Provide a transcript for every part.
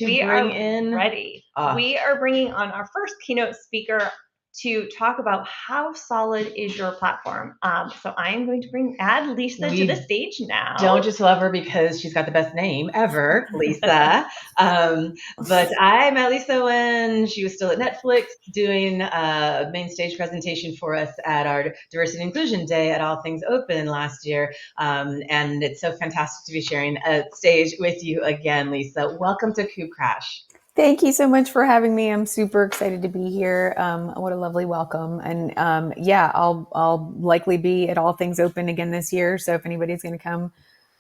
We are ready. We are bringing on our first keynote speaker to talk about how solid is your platform. So I am going to add Lisa to the stage now. Don't just love her because she's got the best name ever, Lisa. But I met Lisa when she was still at Netflix doing a main stage presentation for us at our Diversity and Inclusion Day at All Things Open last year. And it's so fantastic to be sharing a stage with you again, Lisa. Welcome to Coop Crash. Thank you so much for having me. I'm super excited to be here. What a lovely welcome. And yeah, I'll likely be at All Things Open again this year. So if anybody's going to come,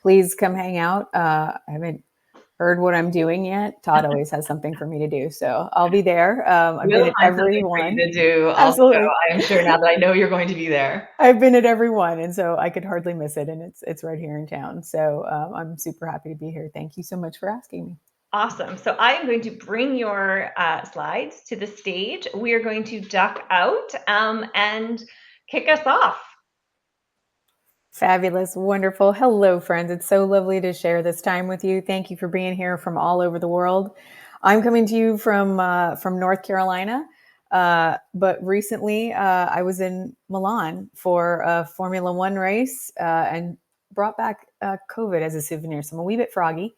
please come hang out. I haven't heard what I'm doing yet. Todd always has something for me to do. So I'll be there. I've been at every one. To do absolutely. I'm sure now that I know you're going to be there. I've been at every one, and so I could hardly miss it. And it's right here in town. So I'm super happy to be here. Thank you so much for asking me. Awesome. So I am going to bring your slides to the stage. We are going to duck out and kick us off. Fabulous. Wonderful. Hello, friends. It's so lovely to share this time with you. Thank you for being here from all over the world. I'm coming to you from North Carolina. But recently I was in Milan for a Formula One race and brought back COVID as a souvenir. So I'm a wee bit froggy.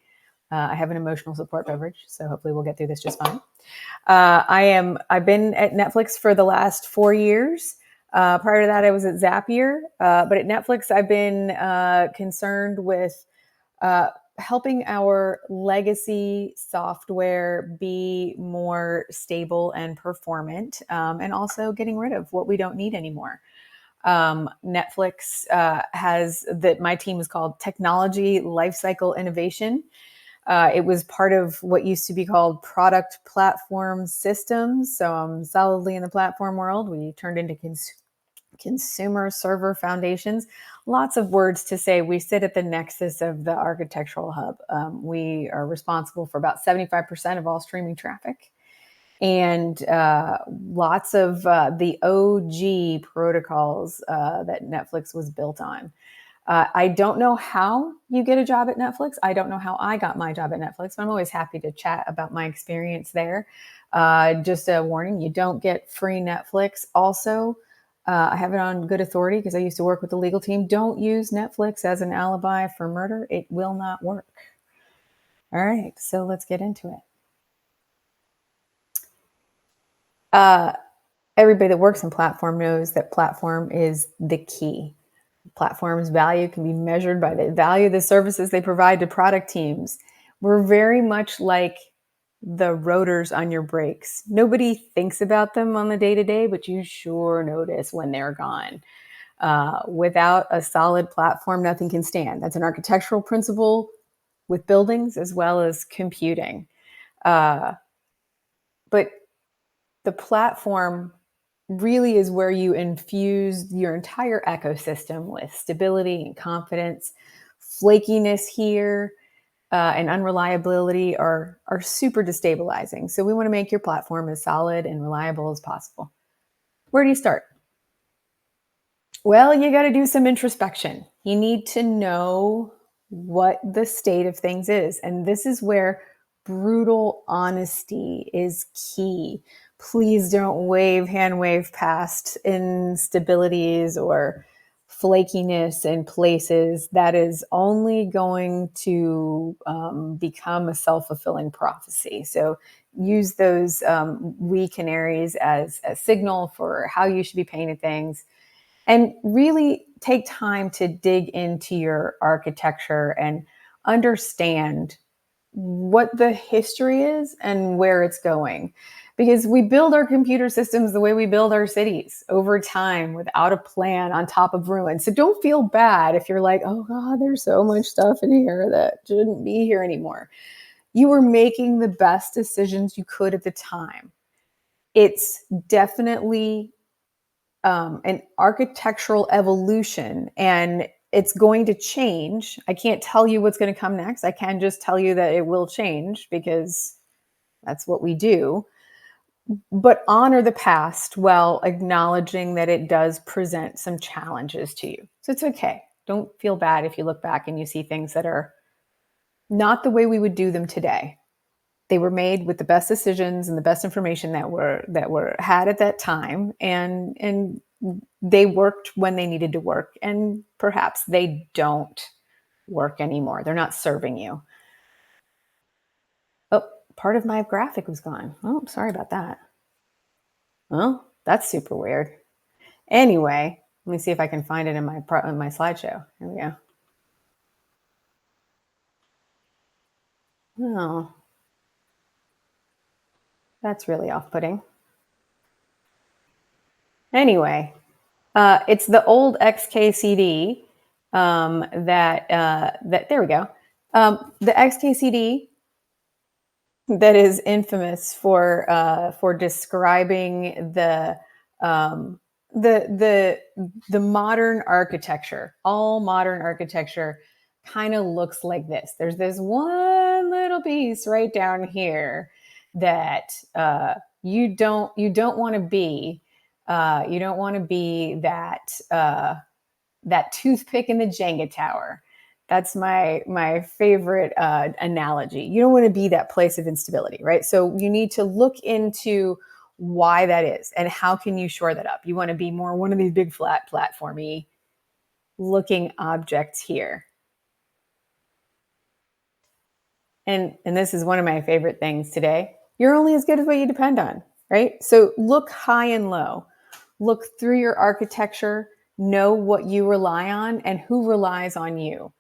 I have an emotional support beverage, so hopefully we'll get through this just fine. I've been at Netflix for the last 4 years. Prior to that, I was at Zapier. But at Netflix, I've been concerned with helping our legacy software be more stable and performant, and also getting rid of what we don't need anymore. Netflix has my team is called Technology Lifecycle Innovation. It was part of what used to be called Product Platform Systems. So I'm solidly in the platform world. We turned into consumer server foundations. Lots of words to say. We sit at the nexus of the architectural hub. We are responsible for about 75% of all streaming traffic. And lots of the OG protocols that Netflix was built on. I don't know how you get a job at Netflix. I don't know how I got my job at Netflix, but I'm always happy to chat about my experience there. Just a warning, you don't get free Netflix. Also, I have it on good authority because I used to work with the legal team. Don't use Netflix as an alibi for murder. It will not work. All right, so let's get into it. Everybody that works in platform knows that platform is the key. Platform's value can be measured by the value of the services they provide to product teams. We're very much like the rotors on your brakes. Nobody thinks about them on the day-to-day, but you sure notice when they're gone. Without a solid platform, nothing can stand. That's an architectural principle with buildings as well as computing. But the platform really is where you infuse your entire ecosystem with stability and confidence. Flakiness here and unreliability are super destabilizing. So we want to make your platform as solid and reliable as possible. Where do you start? Well, you got to do some introspection. You need to know what the state of things is. And this is where brutal honesty is key. Please don't hand wave past instabilities or flakiness in places. That is only going to become a self-fulfilling prophecy. So use those wee canaries as a signal for how you should be painting things. And really take time to dig into your architecture and understand what the history is and where it's going. Because we build our computer systems the way we build our cities over time without a plan on top of ruins. So don't feel bad if you're like, oh God, there's so much stuff in here that shouldn't be here anymore. You were making the best decisions you could at the time. It's definitely an architectural evolution, and it's going to change. I can't tell you what's going to come next. I can just tell you that it will change because that's what we do. But honor the past while acknowledging that it does present some challenges to you. So it's okay. Don't feel bad if you look back and you see things that are not the way we would do them today. They were made with the best decisions and the best information that were had at that time, and they worked when they needed to work, and perhaps they don't work anymore. They're not serving you. Oh, part of my graphic was gone. Oh, sorry about that. Well, that's super weird. Anyway, let me see if I can find it in my slideshow. Here we go. Oh, that's really off-putting. Anyway, it's the old XKCD that there we go. The XKCD that is infamous for describing the modern architecture. All modern architecture kind of looks like this. There's this one little piece right down here that you don't want to be. You don't want to be that toothpick in the Jenga tower. That's my favorite analogy. You don't want to be that place of instability, right? So you need to look into why that is and how can you shore that up. You want to be more one of these big flat platformy looking objects here. And this is one of my favorite things today. You're only as good as what you depend on, right? So look high and low. Look through your architecture, know what you rely on and who relies on you.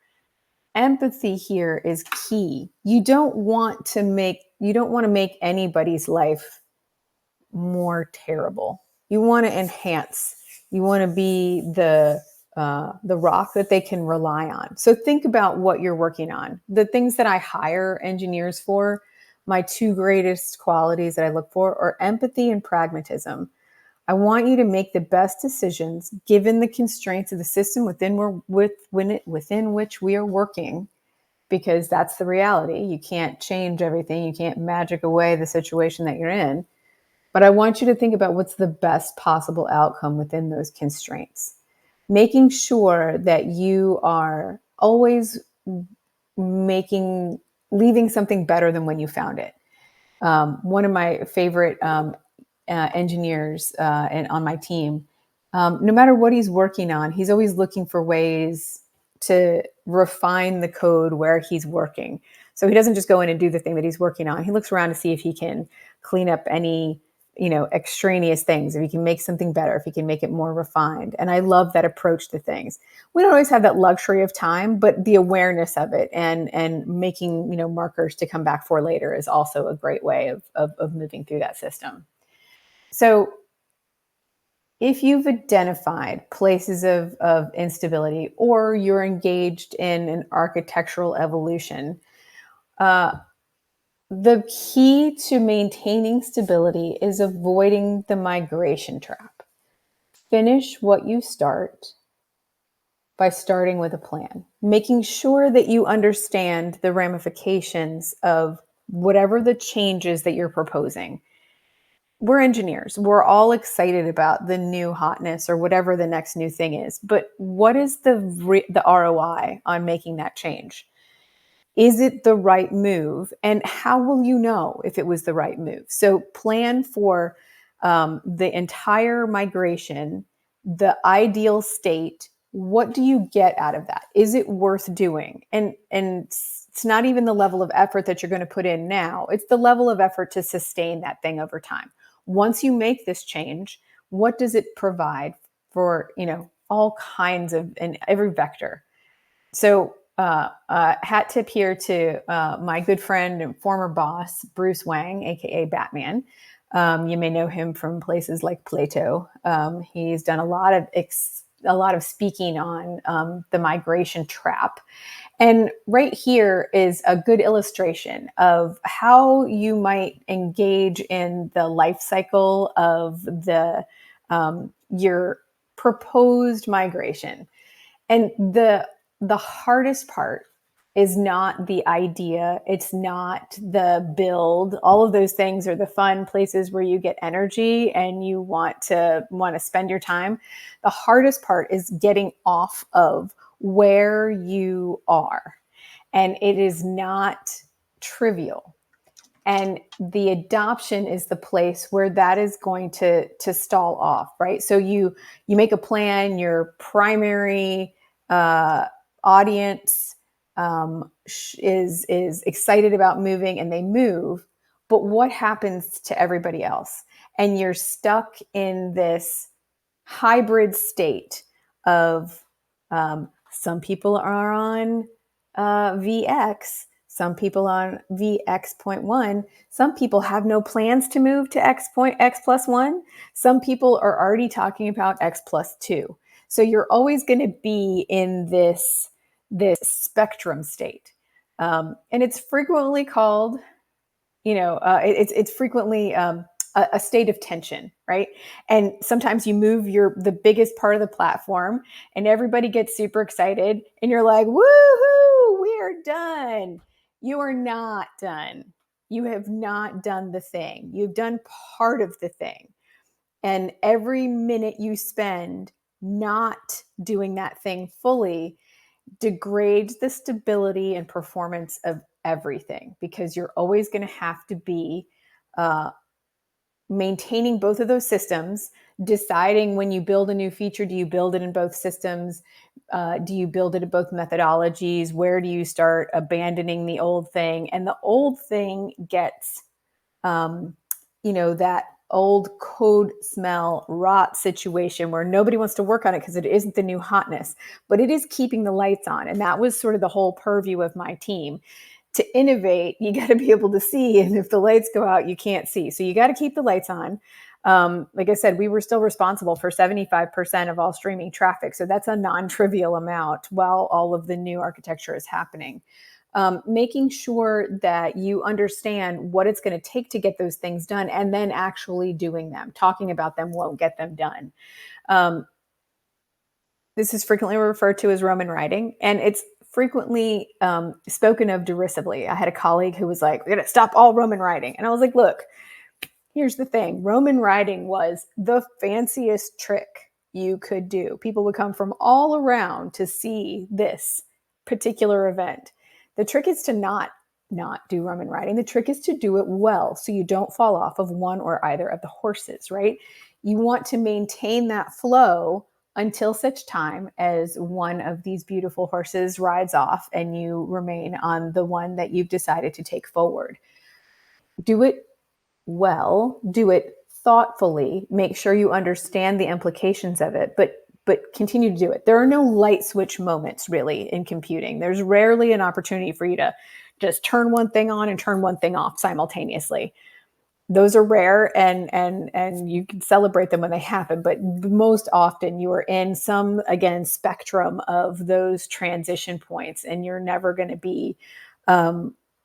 Empathy here is key. You don't want to make anybody's life more terrible. You want to enhance. You want to be the rock that they can rely on. So think about what you're working on. The things that I hire engineers for, my two greatest qualities that I look for are empathy and pragmatism. I want you to make the best decisions given the constraints of the system within which we are working, because that's the reality. You can't change everything. You can't magic away the situation that you're in. But I want you to think about what's the best possible outcome within those constraints. Making sure that you are always leaving something better than when you found it. One of my favorite engineers and on my team, no matter what he's working on, he's always looking for ways to refine the code where he's working. So he doesn't just go in and do the thing that he's working on. He looks around to see if he can clean up any, extraneous things, if he can make something better, if he can make it more refined. And I love that approach to things. We don't always have that luxury of time, but the awareness of it and making, markers to come back for later is also a great way of moving through that system. So if you've identified places of instability or you're engaged in an architectural evolution, the key to maintaining stability is avoiding the migration trap. Finish what you start by starting with a plan, making sure that you understand the ramifications of whatever the changes that you're proposing. We're engineers. We're all excited about the new hotness or whatever the next new thing is. But what is the ROI on making that change? Is it the right move? And how will you know if it was the right move? So plan for the entire migration, the ideal state. What do you get out of that? Is it worth doing? And it's not even the level of effort that you're going to put in now. It's the level of effort to sustain that thing over time. Once you make this change, what does it provide for, all kinds of, in every vector? So hat tip here to my good friend and former boss, Bruce Wang, aka Batman. You may know him from places like Plato. He's done a lot of speaking on the migration trap. And right here is a good illustration of how you might engage in the life cycle of your proposed migration. And the hardest part is not the idea. It's not the build. All of those things are the fun places where you get energy and you want to spend your time. The hardest part is getting off of where you are. And it is not trivial. And the adoption is the place where that is going to stall off, right? So you make a plan, your primary audience is excited about moving, and they move. But what happens to everybody else? And you're stuck in this hybrid state of some people are on VX, some people on VX.1, some people have no plans to move to X+1, some people are already talking about X+2. So you're always going to be in this spectrum state, and it's frequently called, it's frequently a state of tension, right? And sometimes you move the biggest part of the platform, and everybody gets super excited, and you're like, woohoo, we are done. You are not done. You have not done the thing. You've done part of the thing. And every minute you spend not doing that thing fully degrades the stability and performance of everything, because you're always going to have to be maintaining both of those systems, deciding when you build a new feature, do you build it in both systems? Do you build it in both methodologies? Where do you start abandoning the old thing? And the old thing gets, that old code smell rot situation where nobody wants to work on it because it isn't the new hotness, but it is keeping the lights on. And that was sort of the whole purview of my team. To innovate, you got to be able to see. And if the lights go out, you can't see. So you got to keep the lights on. Like I said, we were still responsible for 75% of all streaming traffic. So that's a non-trivial amount while all of the new architecture is happening. Making sure that you understand what it's going to take to get those things done, and then actually doing them. Talking about them won't get them done. This is frequently referred to as Roman writing, and it's frequently spoken of derisively. I had a colleague who was like, we're going to stop all Roman writing. And I was like, look, here's the thing. Roman writing was the fanciest trick you could do. People would come from all around to see this particular event. The trick is to not do Roman riding. The trick is to do it well, so you don't fall off of one or either of the horses, right? You want to maintain that flow until such time as one of these beautiful horses rides off and you remain on the one that you've decided to take forward. Do it well, do it thoughtfully, make sure you understand the implications of it, but continue to do it. There are no light switch moments really in computing. There's rarely an opportunity for you to just turn one thing on and turn one thing off simultaneously. Those are rare, and you can celebrate them when they happen, but most often you are in some, again, spectrum of those transition points, and you're never going to be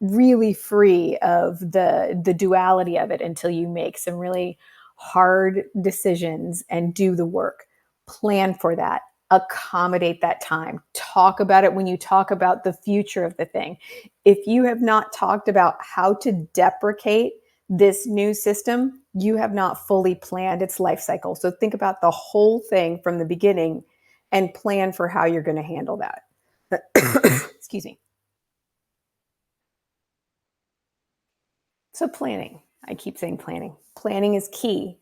really free of the duality of it until you make some really hard decisions and do the work. Plan for that. Accommodate that time. Talk about it when you talk about the future of the thing. If you have not talked about how to deprecate this new system, you have not fully planned its life cycle. So think about the whole thing from the beginning and plan for how you're going to handle that. Excuse me. So planning. I keep saying planning. Planning is key.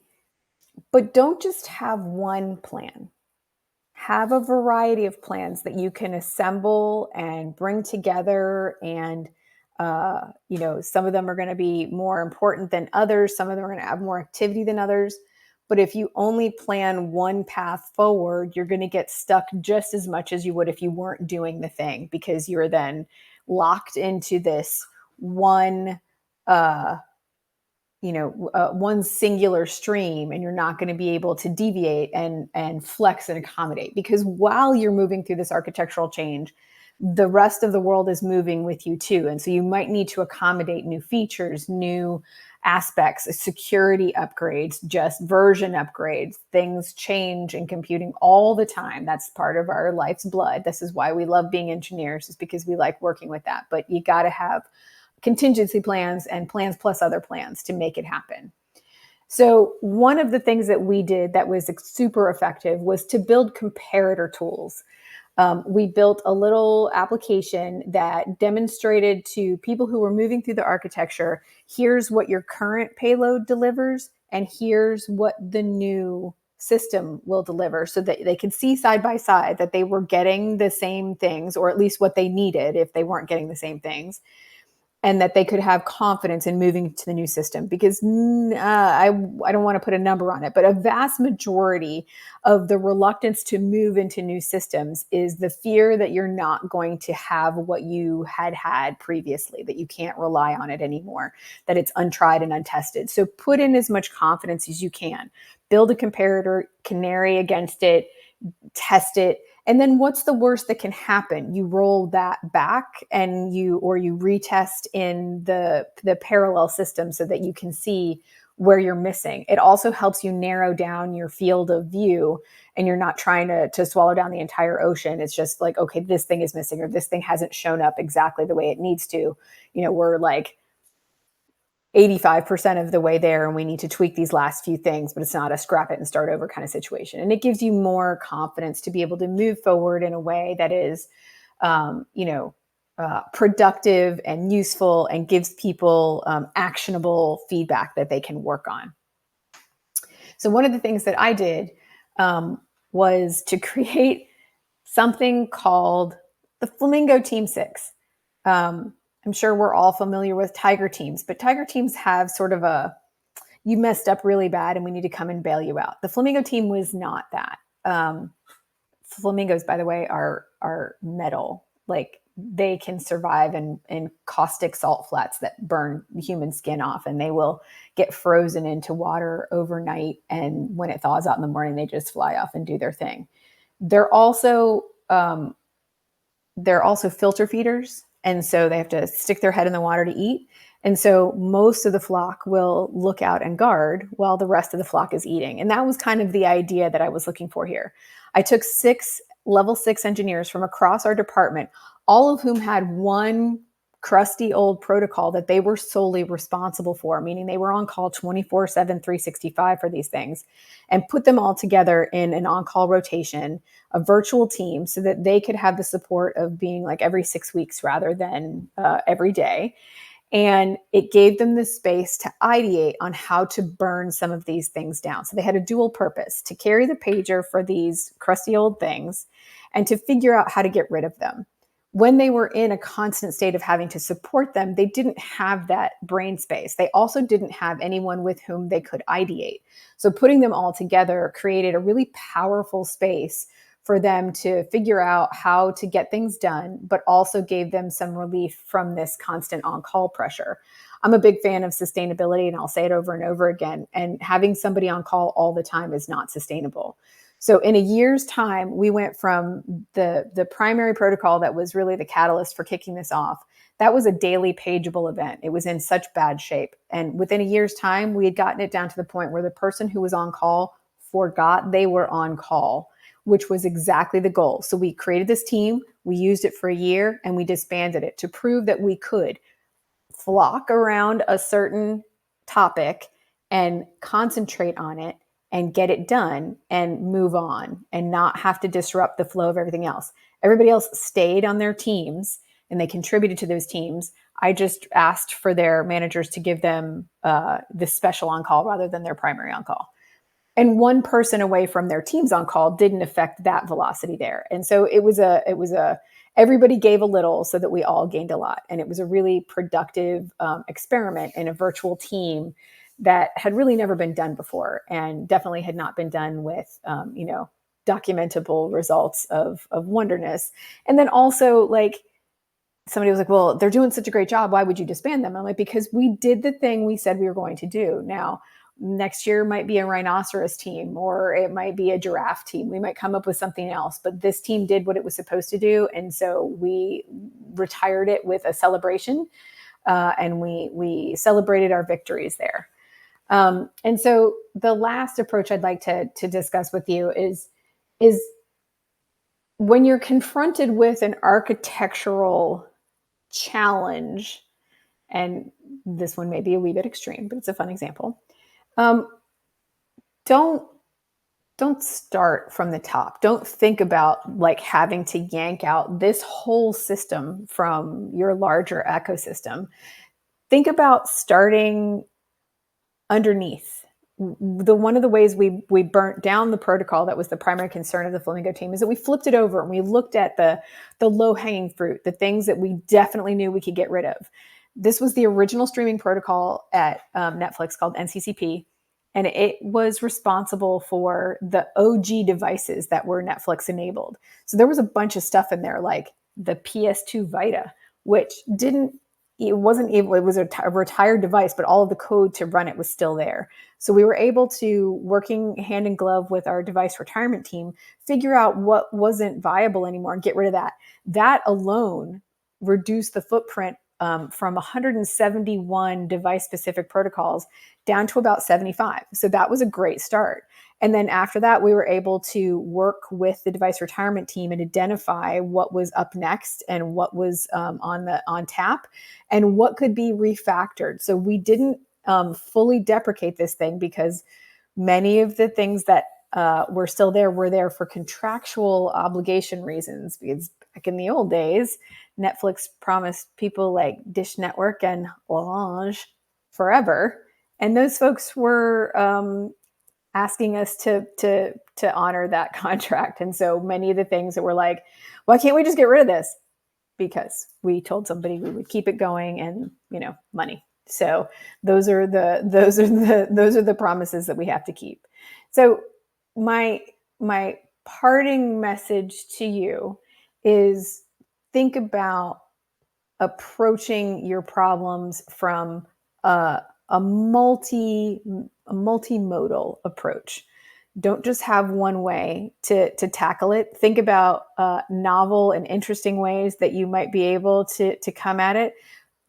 But don't just have one plan. Have a variety of plans that you can assemble and bring together, and some of them are going to be more important than others. Some of them are going to have more activity than others. But if you only plan one path forward, you're going to get stuck just as much as you would if you weren't doing the thing, because you're then locked into this one one singular stream, and you're not going to be able to deviate and flex and accommodate, because while you're moving through this architectural change, the rest of the world is moving with you too. And so you might need to accommodate new features, new aspects, security upgrades, just version upgrades. Things change in computing all the time. That's part of our life's blood. This is why we love being engineers, is because we like working with that. But you got to have contingency plans and plans plus other plans to make it happen. So one of the things that we did that was super effective was to build comparator tools. We built a little application that demonstrated to people who were moving through the architecture, here's what your current payload delivers, and here's what the new system will deliver, so that they could see side by side that they were getting the same things, or at least what they needed if they weren't getting the same things, and that they could have confidence in moving to the new system. Because I don't want to put a number on it, but a vast majority of the reluctance to move into new systems is the fear that you're not going to have what you had previously, that you can't rely on it anymore, that it's untried and untested. So put in as much confidence as you can. Build a comparator, canary against it, test it. And then what's the worst that can happen? You roll that back and you retest in the parallel system so that you can see where you're missing. It also helps you narrow down your field of view, and you're not trying to swallow down the entire ocean. It's just like, okay, this thing is missing, or this thing hasn't shown up exactly the way it needs to. We're like 85% of the way there, and we need to tweak these last few things, but it's not a scrap it and start over kind of situation. And it gives you more confidence to be able to move forward in a way that is, productive and useful, and gives people actionable feedback that they can work on. So one of the things that I did was to create something called the Flamingo Team 6. I'm sure we're all familiar with tiger teams, but tiger teams have sort of you messed up really bad and we need to come and bail you out. The flamingo team was not that. Flamingos, by the way, are metal. Like, they can survive in caustic salt flats that burn human skin off, and they will get frozen into water overnight. And when it thaws out in the morning, they just fly off and do their thing. They're also filter feeders. And so they have to stick their head in the water to eat. And so most of the flock will look out and guard while the rest of the flock is eating. And that was kind of the idea that I was looking for here. I took 6 level 6 engineers from across our department, all of whom had one crusty old protocol that they were solely responsible for, meaning they were on call 24/7, 365 for these things, and put them all together in an on-call rotation, a virtual team, so that they could have the support of being like every 6 weeks rather than every day. And it gave them the space to ideate on how to burn some of these things down. So they had a dual purpose: to carry the pager for these crusty old things, and to figure out how to get rid of them. When they were in a constant state of having to support them, they didn't have that brain space. They also didn't have anyone with whom they could ideate. So putting them all together created a really powerful space for them to figure out how to get things done, but also gave them some relief from this constant on-call pressure. I'm a big fan of sustainability, and I'll say it over and over again. And having somebody on call all the time is not sustainable. So in a year's time, we went from the primary protocol that was really the catalyst for kicking this off. That was a daily pageable event. It was in such bad shape. And within a year's time, we had gotten it down to the point where the person who was on call forgot they were on call, which was exactly the goal. So we created this team, we used it for a year, and we disbanded it to prove that we could flock around a certain topic and concentrate on it and get it done and move on and not have to disrupt the flow of everything else. Everybody else stayed on their teams and they contributed to those teams. I just asked for their managers to give them this special on-call rather than their primary on-call. And one person away from their teams on call didn't affect that velocity there. And so it was everybody gave a little so that we all gained a lot. And it was a really productive experiment in a virtual team that had really never been done before, and definitely had not been done with, documentable results of wonderness. And then also, like, somebody was like, well, they're doing such a great job, why would you disband them? I'm like, because we did the thing we said we were going to do. Now, next year might be a rhinoceros team, or it might be a giraffe team. We might come up with something else, but this team did what it was supposed to do. And so we retired it with a celebration, and we celebrated our victories there. And so the last approach I'd like to discuss with you is when you're confronted with an architectural challenge, and this one may be a wee bit extreme, but it's a fun example. Don't don't start from the top. Don't think about like having to yank out this whole system from your larger ecosystem. Think about starting underneath. One of the ways we burnt down the protocol that was the primary concern of the Flamingo team is that we flipped it over and we looked at the low-hanging fruit, the things that we definitely knew we could get rid of. This was the original streaming protocol at Netflix called NCCP, and it was responsible for the OG devices that were Netflix enabled. So there was a bunch of stuff in there like the PS2 Vita, which it was a retired device, but all of the code to run it was still there. So we were able to, working hand in glove with our device retirement team, figure out what wasn't viable anymore and get rid of that. That alone reduced the footprint from 171 device-specific protocols down to about 75. So that was a great start. And then after that, we were able to work with the device retirement team and identify what was up next and what was on tap and what could be refactored. So we didn't fully deprecate this thing because many of the things that were still there were there for contractual obligation reasons. Because back in the old days, Netflix promised people like Dish Network and Orange forever, and those folks were asking us to honor that contract. And so many of the things that were like, why can't we just get rid of this? Because we told somebody we would keep it going, and money. So those are the promises that we have to keep. So my parting message to you is think about approaching your problems from a multimodal approach. Don't just have one way to tackle it. Think about novel and interesting ways that you might be able to come at it.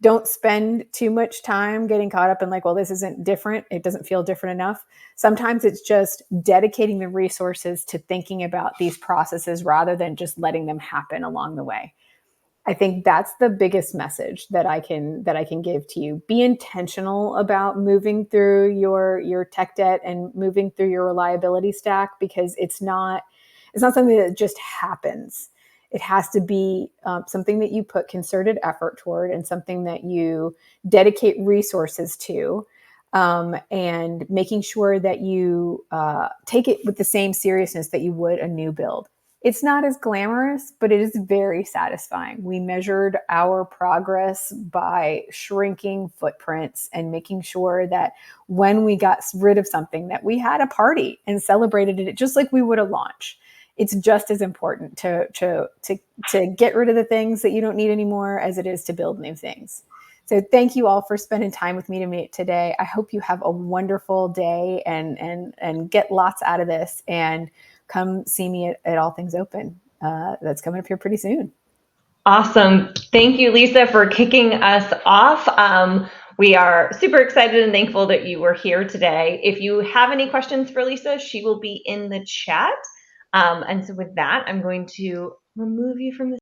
Don't spend too much time getting caught up in like, well, this isn't different. It doesn't feel different enough. Sometimes it's just dedicating the resources to thinking about these processes rather than just letting them happen along the way. I think that's the biggest message that I can give to you. Be intentional about moving through your tech debt and moving through your reliability stack, because it's not something that just happens. It has to be something that you put concerted effort toward and something that you dedicate resources to, and making sure that you take it with the same seriousness that you would a new build. It's not as glamorous, but it is very satisfying. We measured our progress by shrinking footprints and making sure that when we got rid of something that we had a party and celebrated it just like we would a launch. It's just as important to get rid of the things that you don't need anymore as it is to build new things. So thank you all for spending time with me today. I hope you have a wonderful day and get lots out of this, and come see me at All Things Open. That's coming up here pretty soon. Awesome. Thank you, Lisa, for kicking us off. We are super excited and thankful that you were here today. If you have any questions for Lisa, she will be in the chat. And so with that, I'm going to remove you from the